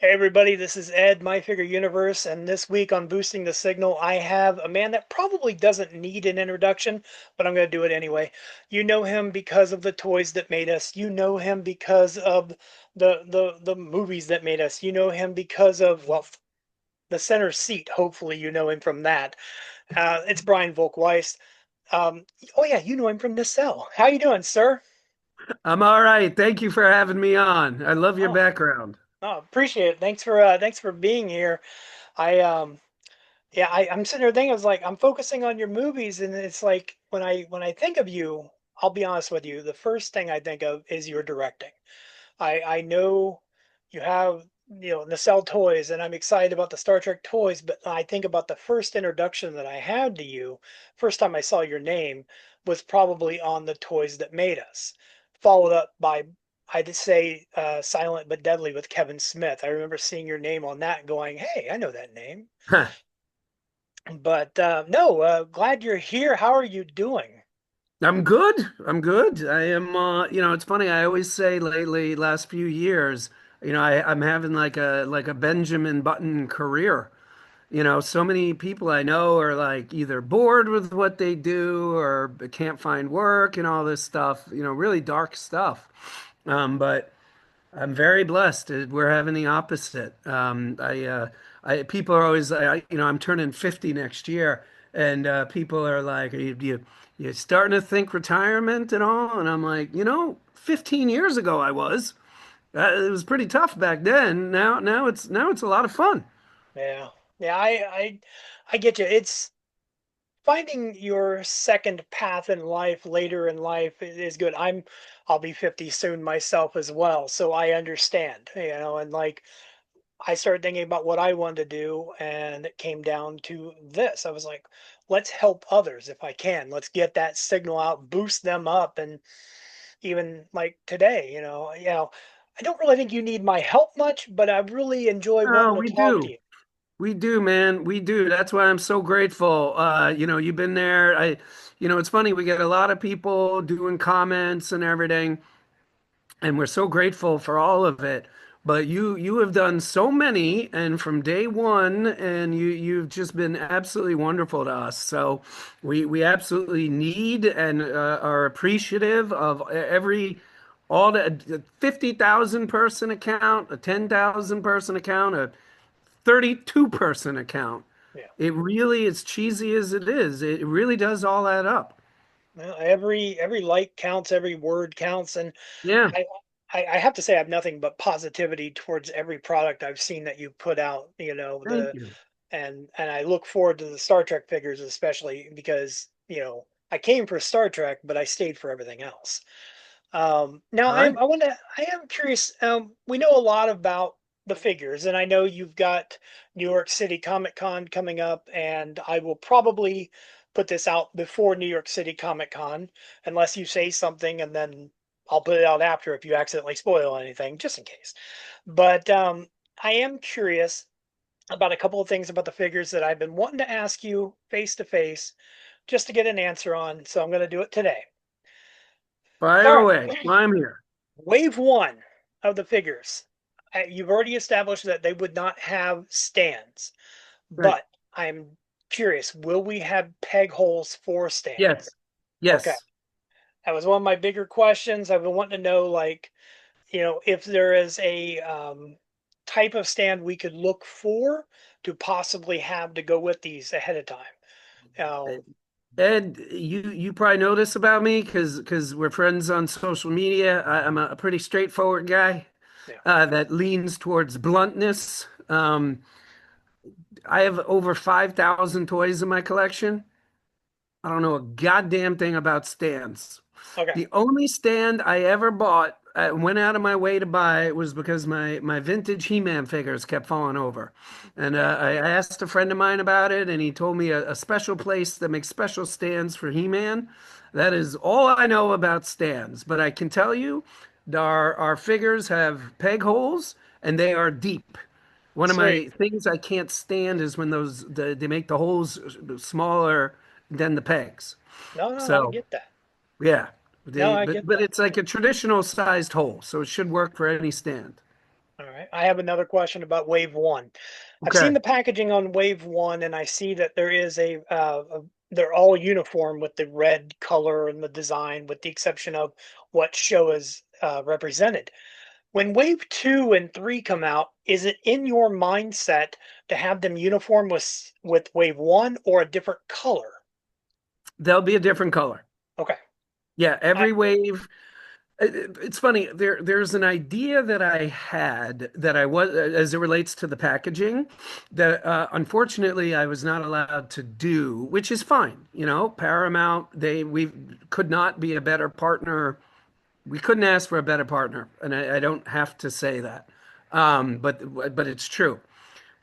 Hey everybody, this is Ed, My Figure Universe, and this week on Boosting the Signal, I have a man that probably doesn't need an introduction, but I'm going to do it anyway. You know him because of the toys that made us. You know him because of the movies that made us. You know him because of, well, the center seat. Hopefully, you know him from that. It's Brian Volk-Weiss. Oh yeah, you know him from Nacelle. How you doing, sir? I'm all right. Thank you for having me on. I love your Oh, background. oh, appreciate it. Thanks for being here. I Yeah, I'm sitting there thinking, I was like, I'm focusing on your movies, and it's like when I think of you, I'll be honest with you, the first thing I think of is your directing. I know you have, Nacelle toys, and I'm excited about the Star Trek toys, but I think about the first introduction that I had to you, first time I saw your name was probably on the Toys That Made Us, followed up by I'd say Silent but Deadly with Kevin Smith. I remember seeing your name on that and going, hey, I know that name. Huh. But no, glad you're here. How are you doing? I'm good. I'm good. I am, it's funny. I always say lately, last few years, I'm having like a Benjamin Button career. So many people I know are like either bored with what they do or can't find work and all this stuff, really dark stuff. But I'm very blessed. We're having the opposite. People are always, I'm turning 50 next year, and people are like, you starting to think retirement and all? And I'm like, 15 years ago I was. It was pretty tough back then. Now it's a lot of fun. Yeah, yeah, I get you. It's finding your second path in life later in life is good. I'll be 50 soon myself as well, so I understand, and like I started thinking about what I wanted to do, and it came down to this. I was like, let's help others if I can. Let's get that signal out, boost them up, and even like today, I don't really think you need my help much, but I really enjoy Oh, wanting to we talk to do. you. We do, man. We do. That's why I'm so grateful. You've been there. It's funny. We get a lot of people doing comments and everything, and we're so grateful for all of it. But you have done so many, and from day one, and you've just been absolutely wonderful to us. So we absolutely need and are appreciative of all the 50,000 person account, a 10,000 person account, a 32 person account. Yeah. It really, as cheesy as it is, it really does all add up. Well, every like counts, every word counts, and Yeah. I, I have to say I have nothing but positivity towards every product I've seen that you put out. Thank you. And I look forward to the Star Trek figures, especially because I came for Star Trek, but I stayed for everything else. Now All right. I am curious. We know a lot about the figures, and I know you've got New York City Comic Con coming up, and I will probably put this out before New York City Comic Con, unless you say something, and then I'll put it out after if you accidentally spoil anything, just in case. But I am curious about a couple of things about the figures that I've been wanting to ask you face to face, just to get an answer on. So I'm going to do it today. Fire All away. right. I'm here. Wave one of the figures, you've already established that they would not have stands, Right. but I'm curious, will we have peg holes for stands? Yes. Okay, Yes. that was one of my bigger questions. I've been wanting to know, like, if there is a type of stand we could look for to possibly have to go with these ahead of time. Um, Ed, you probably know this about me because we're friends on social media. I'm a pretty straightforward guy yeah. that leans towards bluntness. I have over 5,000 toys in my collection. I don't know a goddamn thing about stands. Okay. The only stand I ever bought, I went out of my way to buy, was because my vintage He-Man figures kept falling over. And I asked a friend of mine about it, and he told me a special place that makes special stands for He-Man. That is all I know about stands. But I can tell you, our figures have peg holes, and they are deep. One of Sweet. my things I can't stand is when they make the holes smaller than the pegs. No, no, I So get that. yeah, No, they I but get but that. it's like a traditional sized hole, so it should work for any stand. All right. I have another question about Wave One. I've seen Okay. the packaging on Wave One, and I see that there is they're all uniform with the red color and the design, with the exception of what show is represented. When Wave Two and Three come out, is it in your mindset to have them uniform with Wave One or a different color? There'll be a different color. Okay. Yeah, I, every wave. It's funny. There's an idea that I had that I was, as it relates to the packaging, that unfortunately I was not allowed to do, which is fine. You know, Paramount, we could not be a better partner. We couldn't ask for a better partner, and I don't have to say that, but it's true.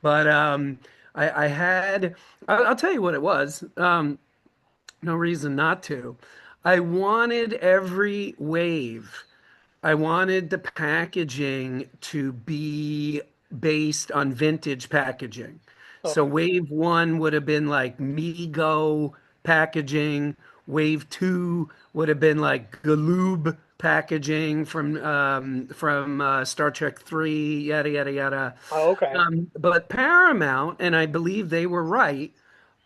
But I had, I'll tell you what it was. No reason not to. I wanted every wave. I wanted the packaging to be based on vintage packaging. So okay. wave one would have been like Mego packaging. Wave two would have been like Galoob packaging from Star Trek 3, yada yada yada. Oh, okay. But Paramount, and I believe they were right,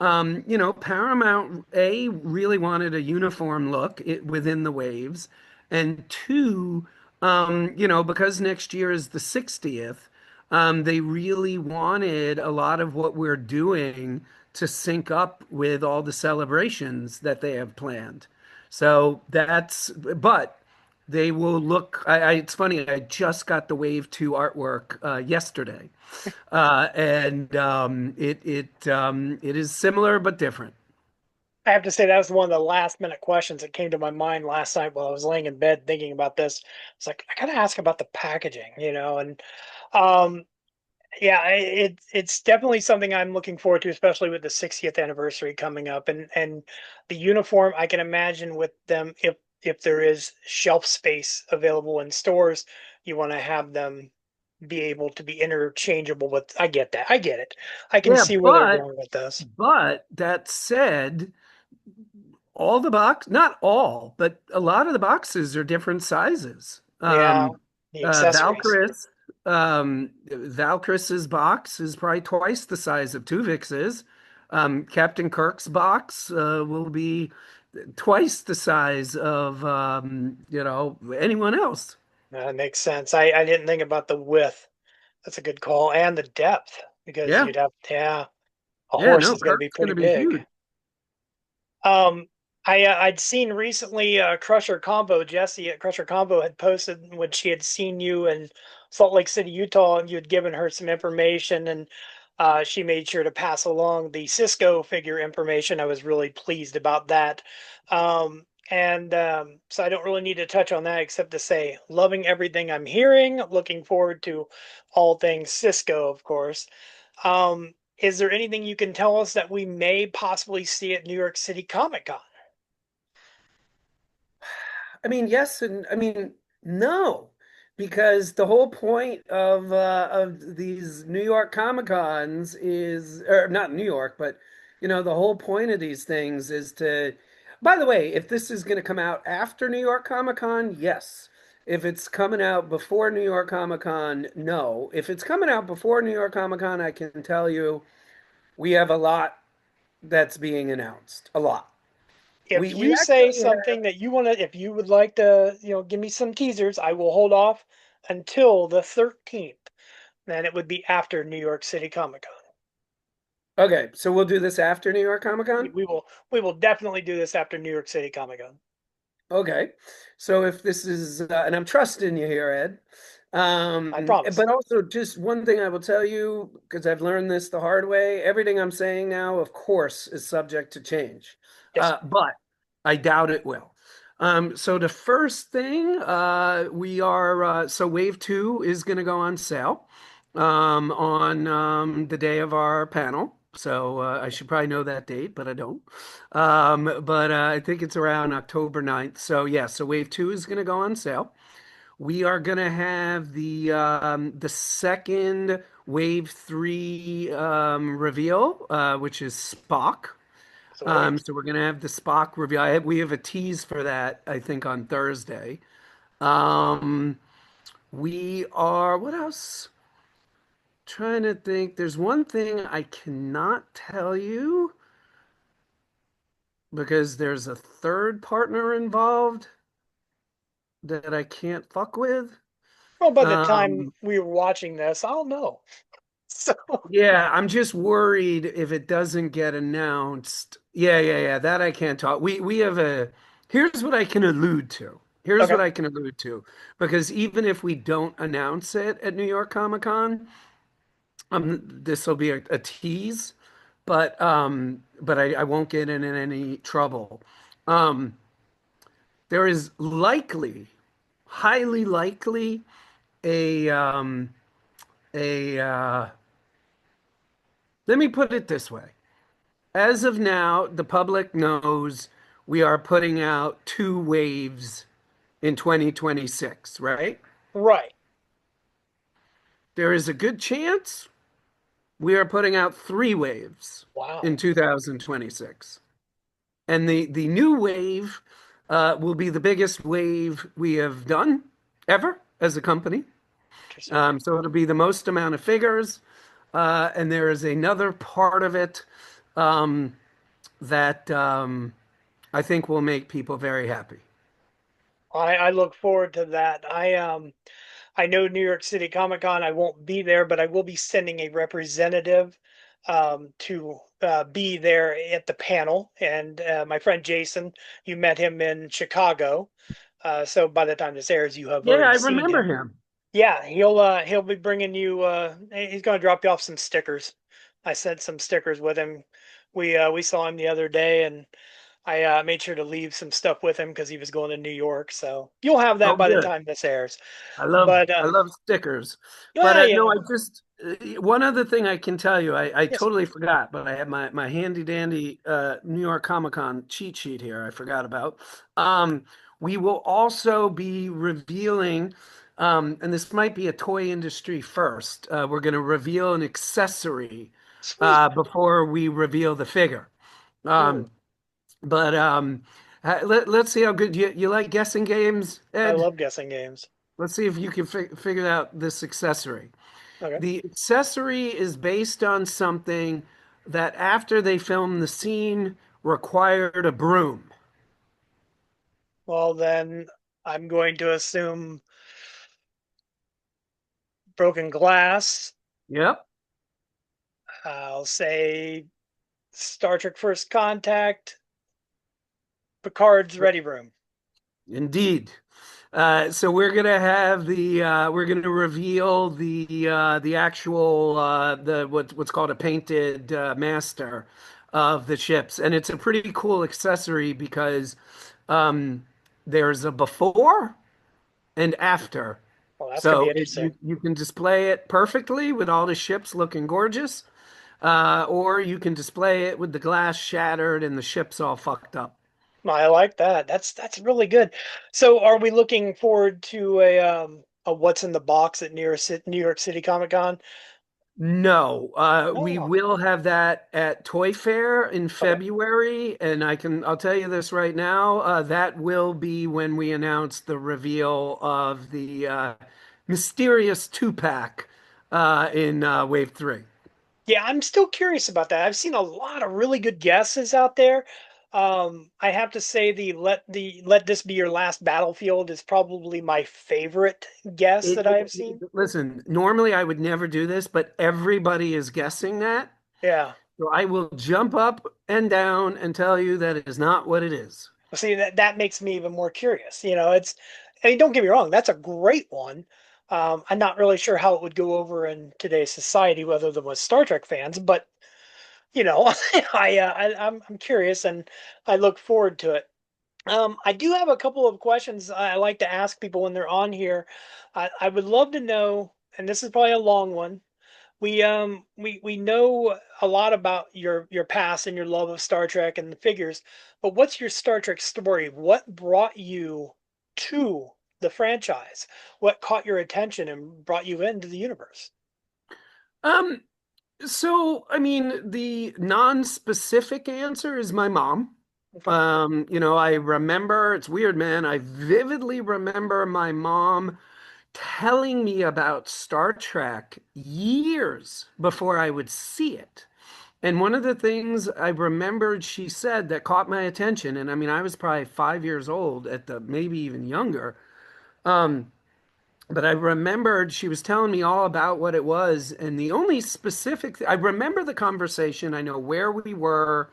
Paramount A really wanted a uniform look within the waves, and two, because next year is the 60th, they really wanted a lot of what we're doing to sync up with all the celebrations that they have planned. But they will look. It's funny. I just got the Wave 2 artwork yesterday, and it is similar but different. I have to say that was one of the last minute questions that came to my mind last night while I was laying in bed thinking about this. It's like I gotta ask about the packaging, and um, yeah, it's definitely something I'm looking forward to, especially with the 60th anniversary coming up, and the uniform. I can imagine with them if there is shelf space available in stores, you want to have them be able to be interchangeable with. I get that. I get it. I can Yeah, see where they're going with this. but that said, all the not all, but a lot of the boxes are different sizes. Yeah, the accessories. Valkrys's box is probably twice the size of Tuvix's. Captain Kirk's box will be twice the size of anyone else. That makes sense. I didn't think about the width. That's a good call. And the depth, because Yeah, you'd have, yeah, a yeah, horse no, is going to be Kirk's going pretty to be big. huge. Um, I'd seen recently Crusher Combo, Jesse at Crusher Combo had posted when she had seen you in Salt Lake City, Utah, and you had given her some information, and she made sure to pass along the Cisco figure information. I was really pleased about that. And so I don't really need to touch on that except to say, loving everything I'm hearing, looking forward to all things Cisco, of course. Is there anything you can tell us that we may possibly see at New York City Comic Con? I mean, yes, and I mean no, because the whole point of these New York Comic Cons is, or not New York, but the whole point of these things is to. By the way, if this is going to come out after New York Comic Con, yes. If it's coming out before New York Comic Con, no. If it's coming out before New York Comic Con, I can tell you we have a lot that's being announced. A lot. If We you say actually something that you want to, if you would like to, give me some teasers, I will hold off until the 13th. Then it would be after New York City Comic Con. okay, so we'll do this after New York Comic Con? We will definitely do this after New York City Comic Con. Okay. So if this is, and I'm trusting you here, Ed. I promise. But also just one thing I will tell you, because I've learned this the hard way, everything I'm saying now, of course, is subject to change. Yes. But I doubt it will. So the first thing, so Wave 2 is going to go on sale on the day of our panel. So I should probably know that date, but I don't. But I think it's around October 9th. So yeah, so Wave 2 is going to go on sale. We are going to have the second Wave 3 reveal, which is Spock. Sweet. So we're going to have the Spock reveal. We have a tease for that, I think, on Thursday. Um, We are, what else? Trying to think. There's one thing I cannot tell you because there's a third partner involved that I can't fuck with. Well, by the time Um, we were watching this, I'll know. So, yeah, I'm just worried if it doesn't get announced. Yeah, that I can't talk. We have a here's what I can allude to. Here's what okay, I can allude to. Because even if we don't announce it at New York Comic Con, this will be a tease, but I won't get in any trouble. Um, there is likely, highly likely, a a let me put it this way. As of now, the public knows we are putting out two waves in 2026, right? right. There is a good chance we are putting out three waves in Wow. 2026. And the new wave will be the biggest wave we have done ever as a company. Interesting. So it'll be the most amount of figures. And there is another part of it um, that I think will make people very happy. I look forward to that. I know New York City Comic Con. I won't be there, but I will be sending a representative to be there at the panel. And my friend Jason, you met him in Chicago. So by the time this airs, you have Yeah, already I seen remember him. him. Yeah, he'll be bringing you. He's going to drop you off some stickers. I sent some stickers with him. We saw him the other day, and I made sure to leave some stuff with him because he was going to New York. So you'll have Oh, that by the good. time this airs. I love But I love stickers. But yeah, no, yeah, I just one other thing I can tell you, I yes. totally forgot, but I have my handy dandy New York Comic Con cheat sheet here. I forgot about. Um, we will also be revealing, and this might be a toy industry first. We're going to reveal an accessory Sweet. before we reveal the figure. Ooh, Um, but let's see how good you like guessing games, I Ed. love guessing games. Let's see if you can figure out this accessory. Okay. The accessory is based on something that after they filmed the scene required a broom. Well, then I'm going to assume broken glass. Yep, I'll say Star Trek First Contact, Picard's Ready Room. indeed. So we're gonna have the we're gonna reveal the actual the what's called a painted master of the ships, and it's a pretty cool accessory because um, there's a before and after. Well, that's going to be So interesting. you can display it perfectly with all the ships looking gorgeous, or you can display it with the glass shattered and the ships all fucked up. I like that. That's really good. So, are we looking forward to a what's in the box at New York City Comic Con? No, we Oh, will have that at Toy Fair in okay. February, and I'll tell you this right now, that will be when we announce the reveal of the mysterious two-pack in Wave 3. Yeah, I'm still curious about that. I've seen a lot of really good guesses out there. I have to say the let this be your last battlefield is probably my favorite guess that I have seen. Listen, normally I would never do this, but everybody is guessing that. Yeah. So I will jump up and down and tell you that it is not what it is. See, that makes me even more curious. I mean, don't get me wrong, that's a great one. I'm not really sure how it would go over in today's society, whether than with Star Trek fans, but I'm curious and I look forward to it. I do have a couple of questions I like to ask people when they're on here. I would love to know, and this is probably a long one. We know a lot about your past and your love of Star Trek and the figures, but what's your Star Trek story? What brought you to the franchise? What caught your attention and brought you into the universe? Um, so I mean, the non-specific answer is my mom. Okay. I remember, it's weird, man. I vividly remember my mom telling me about Star Trek years before I would see it. And one of the things I remembered she said that caught my attention, and I mean, I was probably 5 years old at the maybe even younger. Um, but I remembered she was telling me all about what it was. And the only I remember the conversation, I know where we were,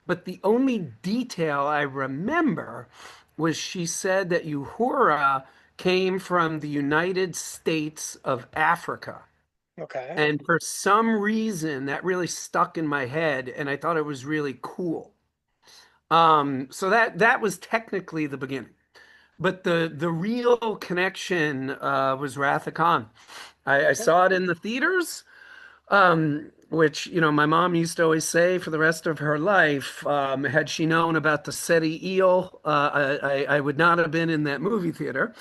but the only detail I remember was she said that Uhura came from the United States of Africa. Okay. And for some reason, that really stuck in my head, and I thought it was really cool. So that was technically the beginning. But the real connection was Wrath of Khan. I Okay. saw it in the theaters. Which, my mom used to always say for the rest of her life, had she known about the SETI eel, I would not have been in that movie theater.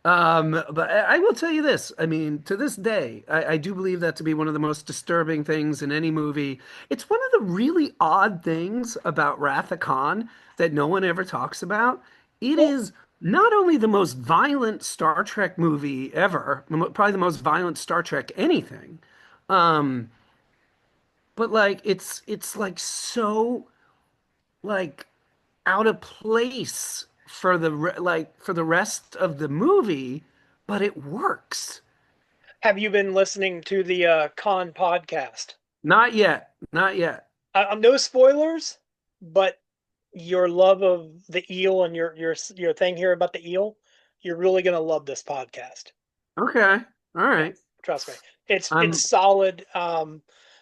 But I will tell you this. I mean, to this day, I do believe that to be one of the most disturbing things in any movie. It's one of the really odd things about Wrath of Khan that no one ever talks about. It Well, is not only the most violent Star Trek movie ever, probably the most violent Star Trek anything. Um, but like it's like so like out of place for for the rest of the movie, but it works. have you been listening to the Con podcast? Not yet, not yet. I'm no spoilers, but your love of the eel and your thing here about the eel, you're really gonna love this podcast. Okay, all Yeah, right. trust me. It's I'm solid.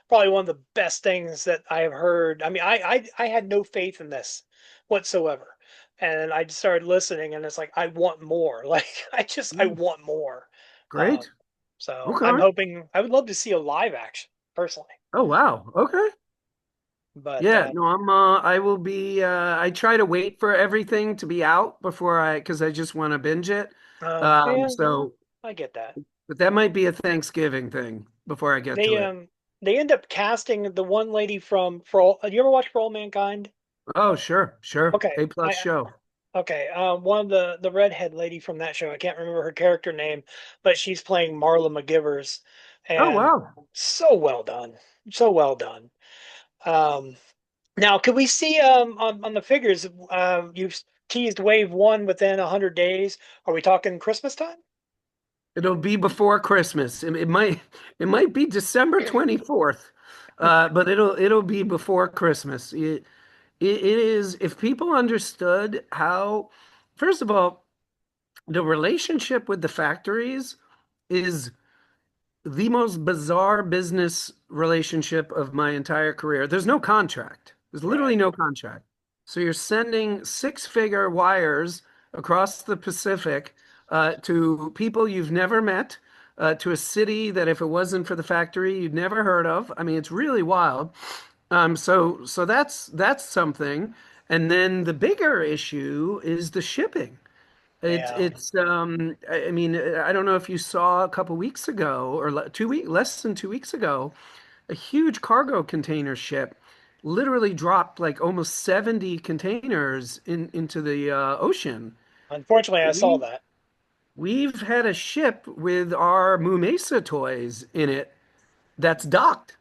Probably one of the best things that I have heard. I mean, I had no faith in this whatsoever, and I just started listening, and it's like I want more. Like I want more. Um, great. so I'm Okay. hoping I would love to see a live action personally, Oh wow. Okay. but Yeah, no, I will be I try to wait for everything to be out before because I just want to binge it. yeah, So I get that. but that might be a Thanksgiving thing before I get They to it. um they end up casting the one lady from For All. You ever watch For All Mankind? Oh, sure, sure. Okay, A plus show. okay. One of the redhead lady from that show. I can't remember her character name, but she's playing Marla McGivers, Oh, and wow. so well done, so well done. Um, Now, could we see on the figures? You've teased Wave One within 100 days. Are we talking Christmas time? It'll be before Christmas. It might be December 24th. But it'll be before Christmas. It is if people understood how, first of all, the relationship with the factories is the most bizarre business relationship of my entire career. There's no contract. There's Right. literally no contract. So you're sending six-figure wires across the Pacific to people you've never met, to a city that if it wasn't for the factory, you'd never heard of. I mean, it's really wild. So that's something. And then the bigger issue is the shipping. Yeah. I mean, I don't know if you saw a couple weeks ago or 2 week less than 2 weeks ago, a huge cargo container ship literally dropped like almost 70 containers into the ocean. Unfortunately, I saw We that. we've had a ship with our Moo Mesa toys in it that's docked,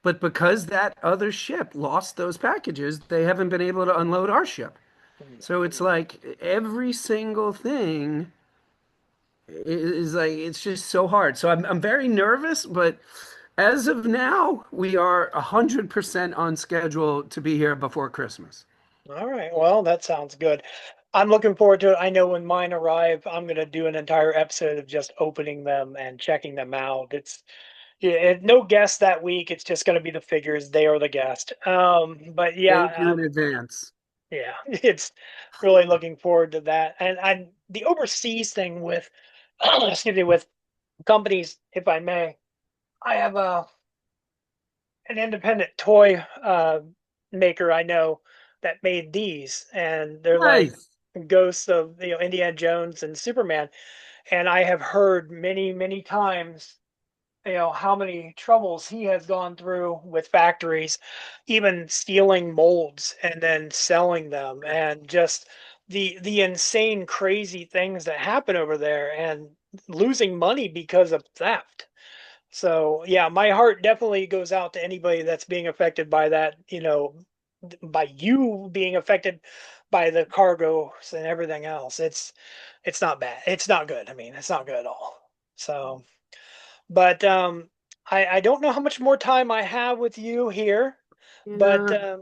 but because that other ship lost those packages, they haven't been able to unload our ship. Hmm. So it's like every single thing is like it's just so hard. So I'm very nervous, but as of now, we are 100% on schedule to be here before Christmas. All right. Well, that sounds good. I'm looking forward to it. I know when mine arrive, I'm going to do an entire episode of just opening them and checking them out. It's yeah, no guest that week. It's just going to be the figures. They are the guest. But Thank you yeah, in advance. yeah, it's really looking forward to that. And the overseas thing with, excuse me, with companies, if I may, I have an independent toy maker I know that made these, and they're like Nice. ghosts of Indiana Jones and Superman. And I have heard many times how many troubles he has gone through with factories, even stealing molds and then selling them, and just the insane crazy things that happen over there. And losing money because of theft. So yeah, my heart definitely goes out to anybody that's being affected by that, by you being affected by the cargos and everything else. It's not bad. It's not good. I mean, it's not good at all. So, but I don't know how much more time I have with you here, but Yeah,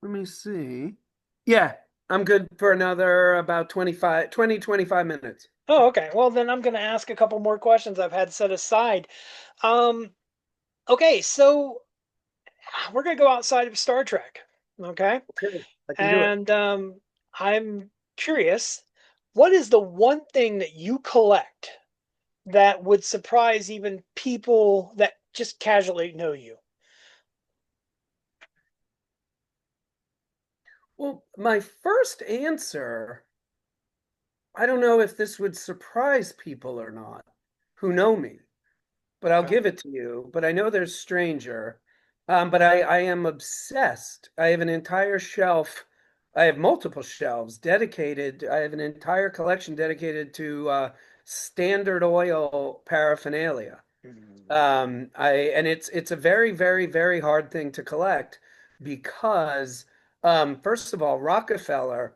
let me see. Yeah, I'm good for another about 25 minutes. oh, okay. Well, then I'm going to ask a couple more questions I've had set aside. Um, okay, so we're going to go outside of Star Trek. Okay. Okay, I can do it. And I'm curious, what is the one thing that you collect that would surprise even people that just casually know you? Well, my first answer, I don't know if this would surprise people or not who know me, but I'll Okay. give it to you. But I know there's stranger. But I am obsessed. I have an entire shelf. I have multiple shelves dedicated. I have an entire collection dedicated to Standard Oil paraphernalia. Mm. And it's a very, very, very hard thing to collect because first of all, Rockefeller,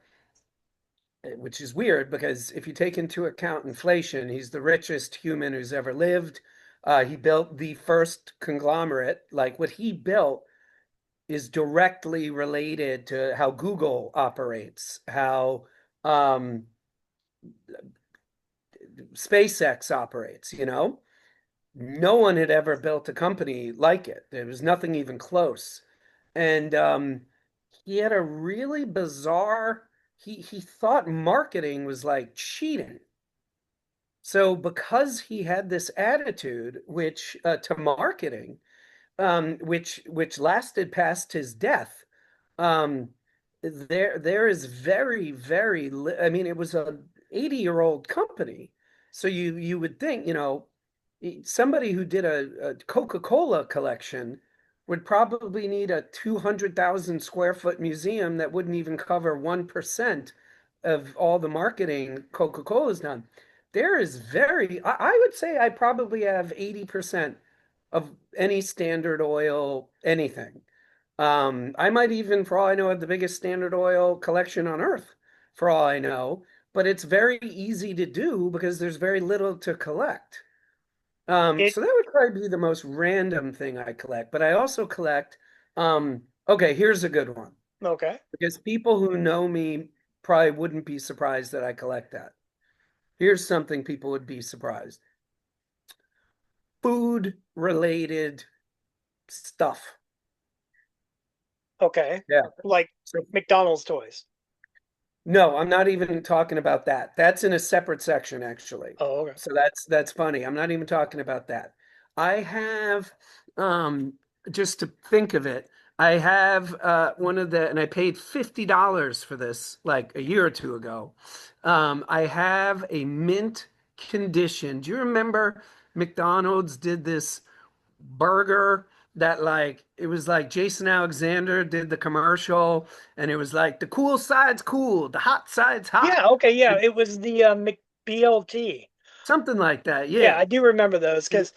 which is weird because if you take into account inflation, he's the richest human who's ever lived. He built the first conglomerate. Like what he built is directly related to how Google operates, how um, SpaceX operates, you know? No one had ever built a company like it. There was nothing even close. And he had a really bizarre, he thought marketing was like cheating. So because he had this attitude, which to marketing, which lasted past his death, um, there is very, very I mean, it was a 80-year-old company. So you would think, somebody who did a Coca-Cola collection would probably need a 200,000 square foot museum that wouldn't even cover 1% of all the marketing Coca-Cola's done. There is I would say I probably have 80% of any Standard Oil anything. I might even, for all I know, have the biggest Standard Oil collection on Earth, for all I know. But it's very easy to do because there's very little to collect. It So that would probably be the most random thing I collect. But I also collect, okay, here's a good one. okay. Because people who know me probably wouldn't be surprised that I collect that. Here's something people would be surprised. Food related stuff. Okay. Yeah. Like So McDonald's toys. no, I'm not even talking about that. That's in a separate section, actually. Oh, okay. So that's funny. I'm not even talking about that. I have, um, just to think of it, I have one of the, and I paid $50 for this like a year or two ago. I have a mint condition. Do you remember McDonald's did this burger that like it was like Jason Alexander did the commercial and it was like the cool side's cool, the hot side's hot. Yeah, okay, yeah. It was the McBLT. Something like that. Yeah, Yeah. I do remember those because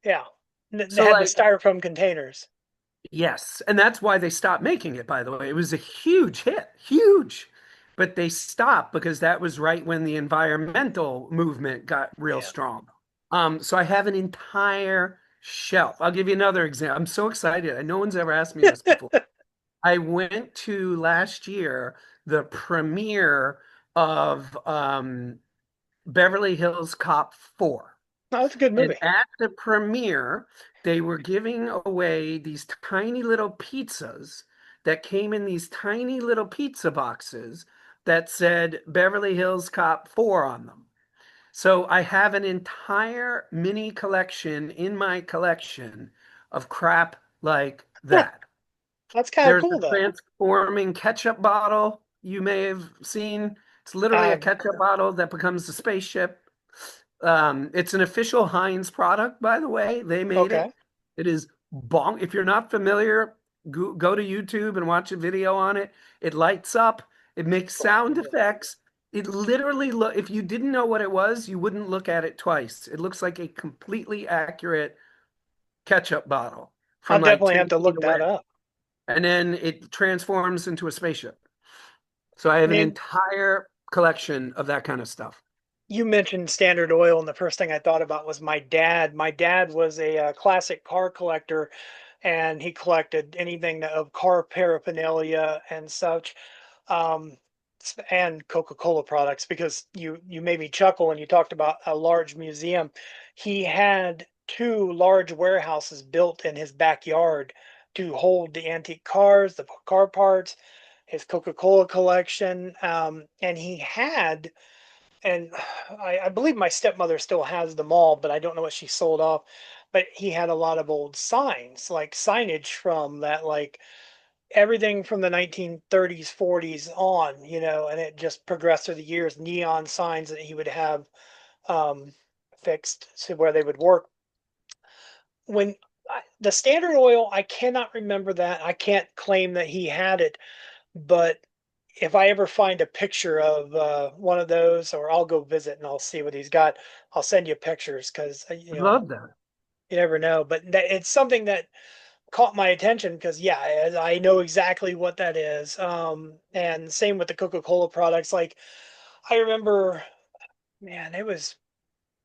yeah, they So had the like styrofoam containers. yes, and that's why they stopped making it, by the way. It was a huge hit, huge. But they stopped because that was right when the environmental movement got real Yeah. strong. So I have an entire shelf. I'll give you another example. I'm so excited. No one's ever asked me this before. I went to last year the premiere of Beverly Hills Cop 4. No, that's a good And movie. at the premiere, they were giving away these tiny little pizzas that came in these tiny little pizza boxes that said Beverly Hills Cop 4 on them. So I have an entire mini collection in my collection of crap like that. That's kind of There's a cool though. transforming ketchup bottle you may have seen. It's literally a I've ketchup bottle that becomes a spaceship. It's an official Heinz product, by the way. They made okay. it. It is bonk. If you're not familiar, go to YouTube and watch a video on it. It lights up. It makes Oh, I sound will. effects. It literally look if you didn't know what it was, you wouldn't look at it twice. It looks like a completely accurate ketchup bottle I'll from like definitely have 10 to feet look that away. up. And then it transforms into a spaceship. So I have an And entire collection of that kind of stuff. you mentioned Standard Oil, and the first thing I thought about was my dad. My dad was a classic car collector, and he collected anything of car paraphernalia and such, um, and Coca-Cola products. Because you made me chuckle when you talked about a large museum. He had two large warehouses built in his backyard to hold the antique cars, the car parts, his Coca-Cola collection, and he had and I believe my stepmother still has them all, but I don't know what she sold off. But he had a lot of old signs, like signage from that, like everything from the 1930s, 40s on, and it just progressed through the years. Neon signs that he would have um, fixed to where they would work. When the Standard Oil, I cannot remember that. I can't claim that he had it, but if I ever find a picture of one of those, or I'll go visit and I'll see what he's got. I'll send you pictures because I love that. you never know. But it's something that caught my attention because yeah, I know exactly what that is. And same with the Coca-Cola products. Like I remember, man, it was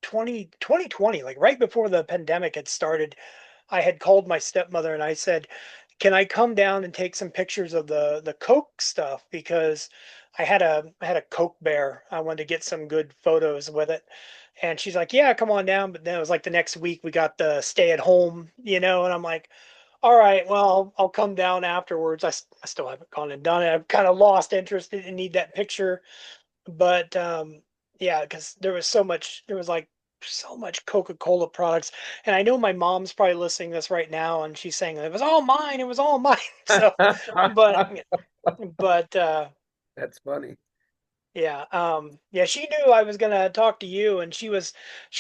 2020, like right before the pandemic had started. I had called my stepmother and I said, "Can I come down and take some pictures of the Coke stuff?" Because I had a Coke bear. I wanted to get some good photos with it. And she's like, "Yeah, come on down." But then it was like the next week we got the stay at home, and I'm like, "All right, well, I'll come down afterwards." I still haven't gone and done it. I've kind of lost interest and need that picture. But yeah, because there was like so much Coca-Cola products. And I know my mom's probably listening to this right now and she's saying it was all mine, it was all mine. So but but That's funny. yeah, yeah, she knew I was gonna talk to you, and she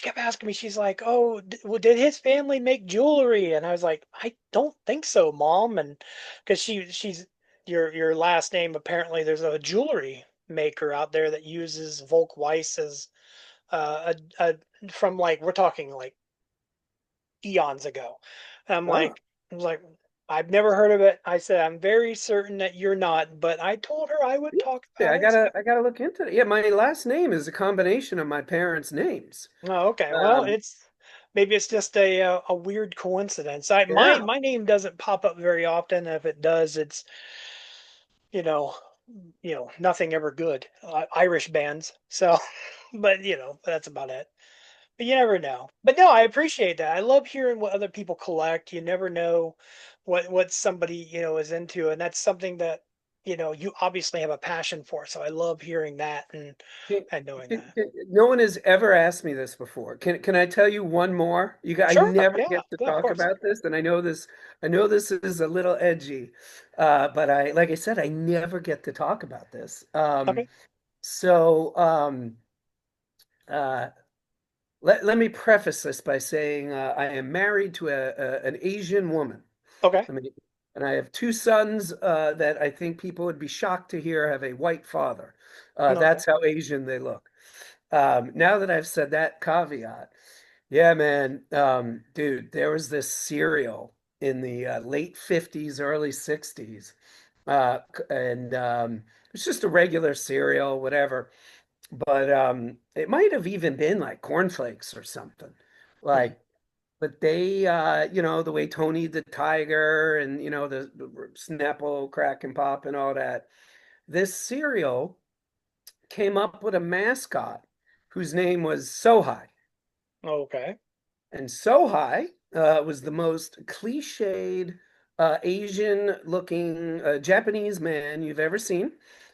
kept asking me. She's like, "Oh, did his family make jewelry?" And I was like, "I don't think so, Mom." And because she's your last name, apparently there's a jewelry maker out there that uses Volk-Weiss as from like we're talking like eons ago. And Oh, I was like, "I've never heard of it." I said, "I'm very certain that you're not," but I told her I would talk yeah, about it. So I gotta look into it. Yeah, my last name is a combination of my parents' names. oh, okay. Well, Um, maybe it's just a weird coincidence. My yeah. my name doesn't pop up very often. If it does, it's you know, nothing ever good. Irish bands. So, but that's about it. But you never know. But no, I appreciate that. I love hearing what other people collect. You never know what somebody is into, and that's something that you obviously have a passion for. So I love hearing that and knowing that. No one has ever asked me this before. Can I tell you one more? I Sure. never Yeah. get to Yeah. Of talk course. about this, and I know this is a little edgy, but like I said, I never get to talk about this. Okay. So uh, let me preface this by saying I am married to an Asian woman. Okay. I mean, and I have two sons that I think people would be shocked to hear have a white father. Okay. That's how Asian they look. Now that I've said that caveat, yeah, man, dude, there was this cereal in the late 50s, early 60s, and it's just a regular cereal, whatever. But it might have even been like cornflakes or something. Mhm. Like, but they, the way Tony the Tiger and, the Snapple, Crack and Pop and all that, this cereal came up with a mascot whose name was Sohai. Okay. And Sohai was the most cliched Asian looking Japanese man you've ever seen.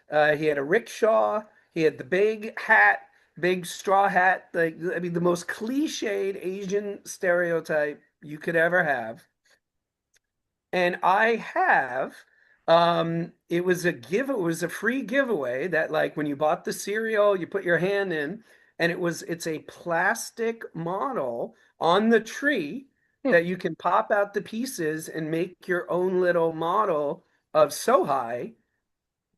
He had a rickshaw, he had the big hat, big straw hat, like I mean the most cliched Asian stereotype you could ever have. And I have it was a free giveaway that like when you bought the cereal, you put your hand in and it's a plastic model on the tree Hmm. that you can pop out the pieces and make your own little model of Sohai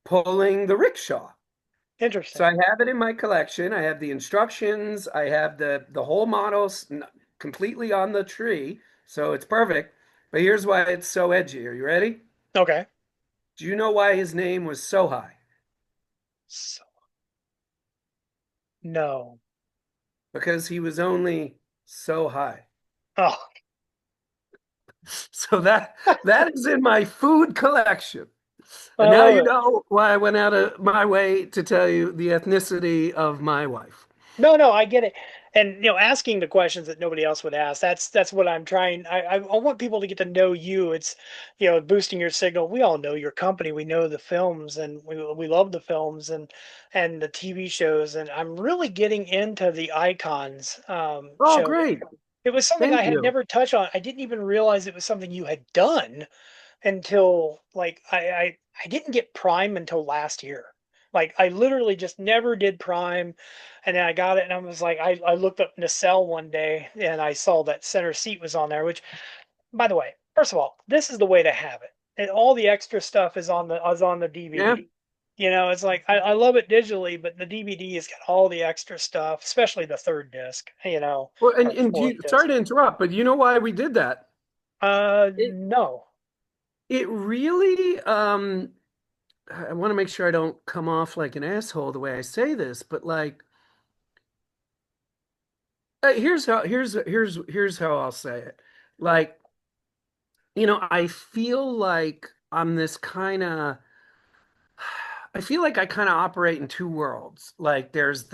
pulling the rickshaw. So Interesting. I have it in my collection. I have the instructions. I have the whole models completely on the tree. So it's perfect. But here's why it's so edgy. Are you ready? Okay. Do you know why his name was so high? So, no. Because he was only so high. Oh, So that is in my food collection. And I now love you it. know why I went out of my way to tell you the ethnicity of my wife. No, no, I get it. And asking the questions that nobody else would ask. That's what I'm trying. I want people to get to know you. It's boosting your signal. We all know your company. We know the films, and we love the films and the TV shows. And I'm really getting into the Icons Oh, show. great. It was something I Thank had you. never touched on. I didn't even realize it was something you had done until like I didn't get Prime until last year. Like I literally just never did Prime, and then I got it, and I was like, I looked up Nacelle one day, and I saw that center seat was on there. Which, by the way, first of all, this is the way to have it, and all the extra stuff is on the Yeah. DVD. It's like I love it digitally, but the DVD has got all the extra stuff, especially the third disc. Well, Or and fourth sorry disc. to interrupt, but you know why we did that? It No. it really I want to make sure I don't come off like an asshole the way I say this, but like here's how I'll say it. Like, I feel like I'm this kind of I feel like I kind of operate in two worlds. Like there's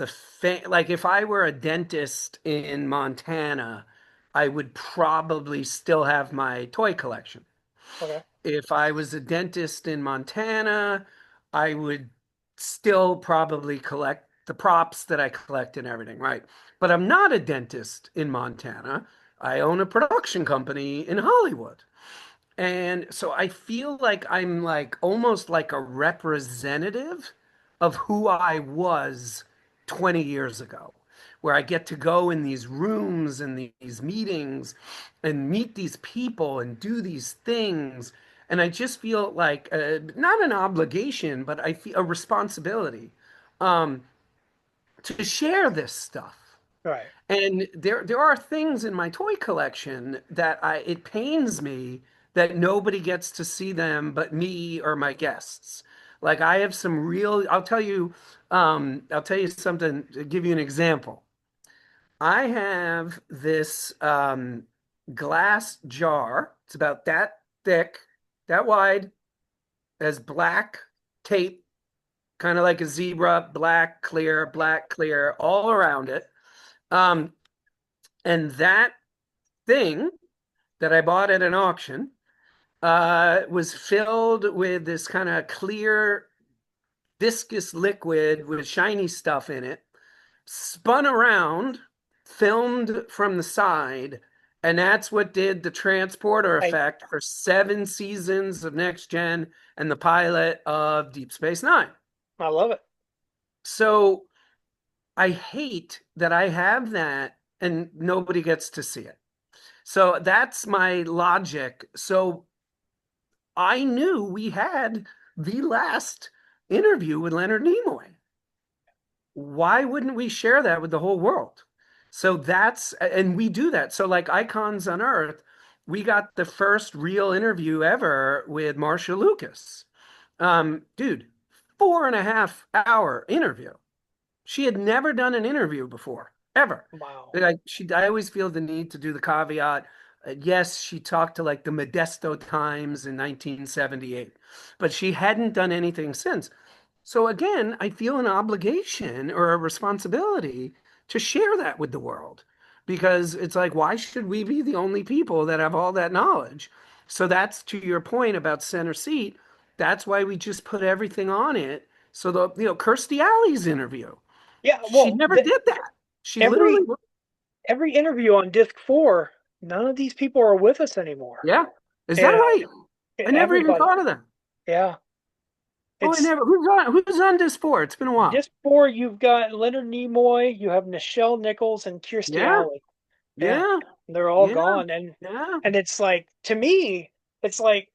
like if I were a dentist in Montana, I would probably still have my toy collection. Okay. If I was a dentist in Montana, I would still probably collect the props that I collect and everything, right? But I'm not a dentist in Montana. I own a production company in Hollywood. And so I feel like I'm like almost like a representative of who I was 20 years ago, where I get to go in these rooms and these meetings and meet these people and do these things. And I just feel like not an obligation, but I feel a responsibility um, to share this stuff. Right. And there are things in my toy collection that it pains me that nobody gets to see them but me or my guests. Like I have some real, I'll tell you something to give you an example. I have this glass jar. It's about that thick, that wide, has black tape, kind of like a zebra, black, clear, all around it. Um, and that thing that I bought at an auction was filled with this kind of clear viscous liquid with shiny stuff in it, spun around, filmed from the side, and that's what did the transporter I effect for 7 seasons of Next Gen and the pilot of Deep Space Nine. I love it. So I hate that I have that and nobody gets to see it. So that's my logic. So I knew we had the last interview with Leonard Nimoy. Why wouldn't we share that with the whole world? So and we do that. So, like Icons on Earth, we got the first real interview ever with Marsha Lucas. Dude, 4.5 hour interview. She had never done an interview before, ever. Wow. I always feel the need to do the caveat. Yes, she talked to like the Modesto Times in 1978, but she hadn't done anything since. So again, I feel an obligation or a responsibility to share that with the world because it's like, why should we be the only people that have all that knowledge? So that's to your point about center seat. That's why we just put everything on it. So Kirstie Alley's interview. Yeah. She Well, never did that. She literally, every every interview on disc four, none of these people are with us anymore. yeah. Is that You know, right? I never even everybody. thought of that. Yeah. Oh, I It's never. Who's on this for? It's been a while. disc four. You've got Leonard Nimoy. You have Nichelle Nichols and Kirstie Yeah, Alley. Yeah, yeah, they're all yeah, gone, and yeah. it's like to me, it's like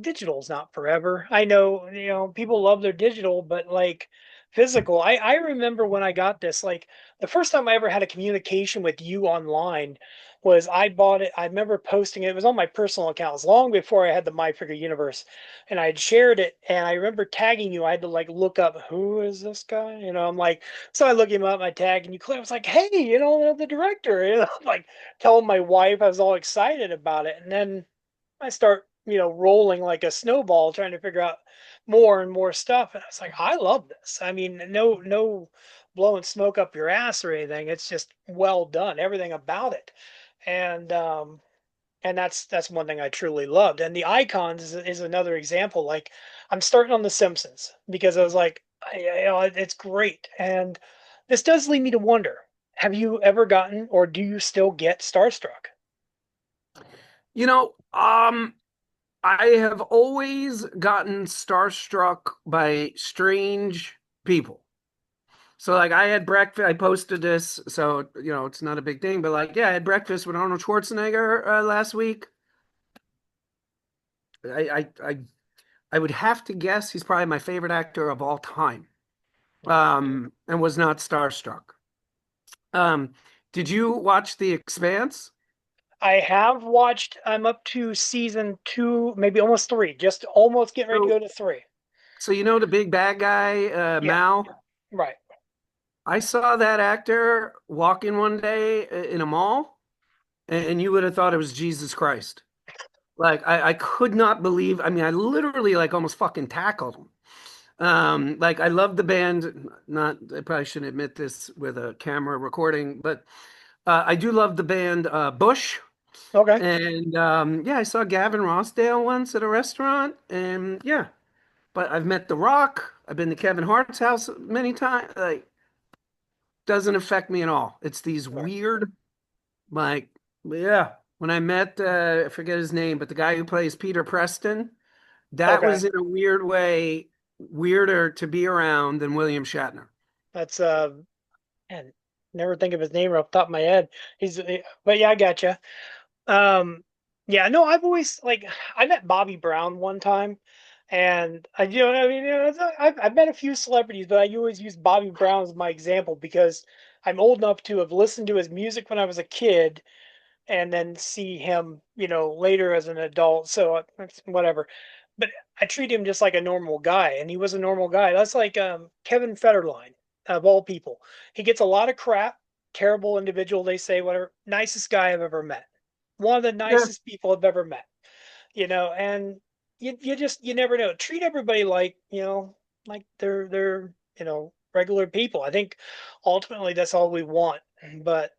digital's not forever. I know people love their digital, but like physical. I remember when I got this, like the first time I ever had a communication with you online was I bought it. I remember posting it. It was on my personal accounts long before I had the My Figure Universe, and I had shared it. And I remember tagging you. I had to like look up who is this guy. I'm like, so I look him up. I tag, and you click. I was like, hey, the director. Like telling my wife I was all excited about it, and then I start, rolling like a snowball trying to figure out more and more stuff. And I was like, I love this. I mean, no blowing smoke up your ass or anything. It's just well done, everything about it. And that's one thing I truly loved. And the icons is another example. Like I'm starting on The Simpsons because I was like, it's great. And this does lead me to wonder, have you ever gotten or do you still get starstruck? You know, I have always gotten starstruck by strange people. So like I had breakfast, I posted this, so it's not a big thing, but like yeah, I had breakfast with Arnold Schwarzenegger last week. I, I I I would have to guess he's probably my favorite actor of all time. And was not starstruck. Um, did you watch The Expanse? I have watched. I'm up to season two, maybe almost three. Just almost getting ready to So go to three. so you know the big bad guy, Yeah, Mal? right. I saw that actor walk in one day in a mall, and you would have thought it was Jesus Christ. Like I could not believe. I mean, I literally like almost fucking tackled him. Like I love the band. Not, I probably shouldn't admit this with a camera recording, but I do love the band Bush. Okay. And yeah, I saw Gavin Rossdale once at a restaurant, and yeah, but I've met The Rock. I've been to Kevin Hart's house many times. Like, doesn't affect me at all. It's these Right. weird, like, yeah. When I met, I forget his name, but the guy who plays Peter Preston, that Okay. was in a weird way weirder to be around than William Shatner. That's man, never think of his name off the top of my head. But yeah, I gotcha. Um, yeah, no, I've always like I met Bobby Brown one time, and I mean, I've met a few celebrities, but I always use Bobby Brown as my example because I'm old enough to have listened to his music when I was a kid and then see him, later as an adult. So whatever. But I treat him just like a normal guy, and he was a normal guy. That's like Kevin Federline, of all people. He gets a lot of crap, terrible individual, they say, whatever. Nicest guy I've ever met. One of the Yeah, nicest people I've ever met. And you never know. Treat everybody like they're regular people. I think ultimately that's all we want. But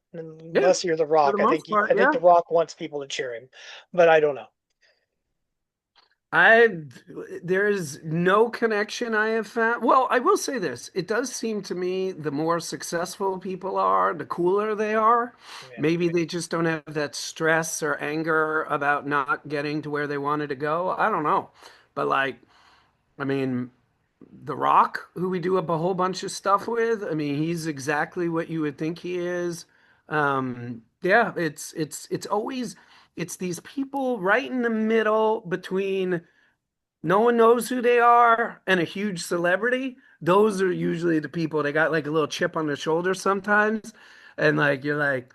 yeah, unless you're The for Rock, the I think most part, I think yeah. The Rock wants people to cheer him, but I don't know. I there is no connection I have found. Well, I will say this. It does seem to me the more successful people are, the cooler they are. Yeah, Maybe they just don't have that stress or anger about not getting to where they wanted to go. I don't know. But like, I mean, The Rock, who we do up a whole bunch of stuff with, I mean, he's exactly what you would think he is. Yeah, it's always it's these people right in the middle between no one knows who they are and a huge celebrity. Those are usually the people that got like a little chip on their shoulder sometimes. And like you're like,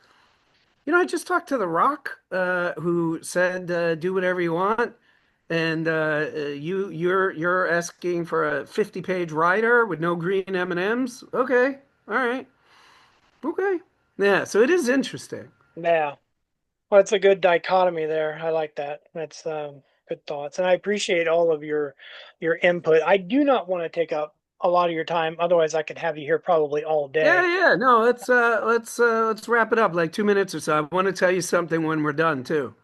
I just talked to The Rock, who said do whatever you want. And you're asking for a 50-page writer with no green M&Ms. Okay. All right. Okay. Yeah, so it is interesting. yeah. Well, it's a good dichotomy there. I like that. That's good thoughts, and I appreciate all of your input. I do not want to take up a lot of your time. Otherwise, I could have you here probably all Yeah, day. yeah. No, let's wrap it up like 2 minutes or so. I want to tell you something when we're done too.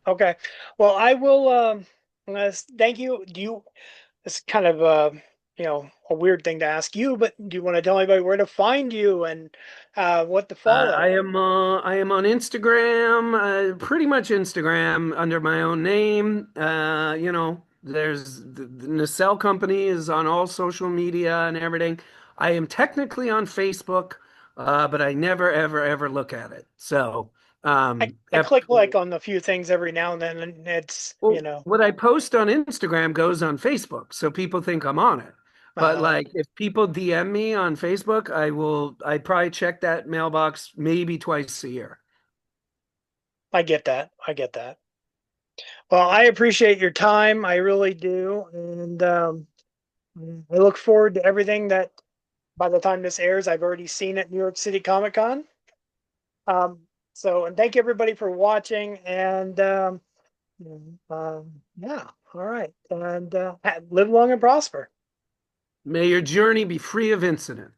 Okay. Well, I will. Thank you. It's kind of a weird thing to ask you, but do you want to tell anybody where to find you and what to follow? I am on Instagram, pretty much Instagram under my own name. There's the Nacelle Company is on all social media and everything. I am technically on Facebook, but I never ever ever look at it. So, I click like on a few things every now and then, and it's well, what I post on Instagram goes on Facebook, so people think I'm on it. But Uh, like if people DM me on Facebook, I probably check that mailbox maybe twice a year. I get that. I get that. Well, I appreciate your time. I really do. And I look forward to everything that by the time this airs, I've already seen at New York City Comic Con. And thank you everybody for watching. And yeah, all right. And live long and prosper. May your journey be free of incident.